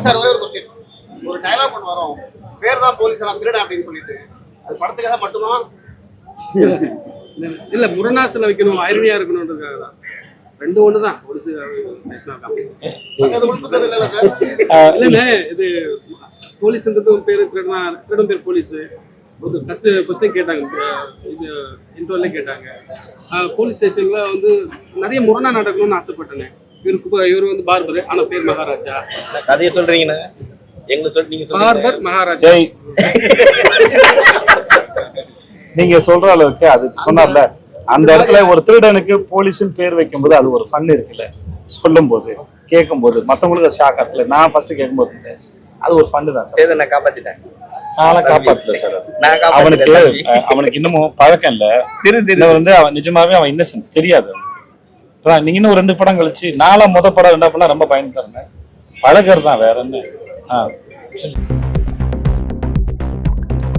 Sir ஒரே ஒரு question, ஒரு டயலாக் ஒன்று வரும், பேர் தான் போலீஸ் நான் திருடன் அப்படின்னு சொல்லிட்டு, அது படத்துக்காக மட்டுமா? இல்ல முரணாசில வைக்கணும், ஐரணியா இருக்கணும்ன்றதுக்காக தான். ரெண்டு ஒண்ணுதான். ஒரு இல்ல இது போலீஸ்ன்றதும் பேரு திருடன் பேர் போலீஸ். ஃபர்ஸ்ட் கேட்டாங்க, இது இன்டர்வியூல கேட்டாங்க, போலீஸ் ஸ்டேஷன்ல வந்து நிறைய முரணா நடக்கணும்னு ஆசைப்பட்டேன். இவரு வந்து பார்பர், ஆனா பேர் மகாராஜா. கதையை சொல்றீங்கன்னு எங்களுக்கு சொல்லி நீங்க பார்பர் மகாராஜா. நீங்க சொல்ற அளவுக்கு அது சொன்னார்ல, அந்த இடத்துல ஒரு திருடனுக்கு போலீஸ்னு பேர் வைக்கும்போது அது ஒரு ஃபன் இருக்குல்ல, சொல்லும் போது கேட்கும் போது மற்றவங்களுக்கு ஷாக் ஆகல. நான் ஃபர்ஸ்ட் கேட்கும்போது அது ஒரு ஃபண்டு தான் சார். நான் காப்பாத்திட்டேன். நான் காப்பாத்தல சார். அவனுக்கு இன்னமும் பழக்கம் இல்ல. வந்து அவன் நிஜமாவே அவன் இன்னசென்ஸ் தெரியாது. நீங்க இன்னும் 2 படம் கழிச்சு, நாளா படம் 2 படம் ரொம்ப பயந்துட்டாருங்க. பழகிறது தான், வேற என்ன.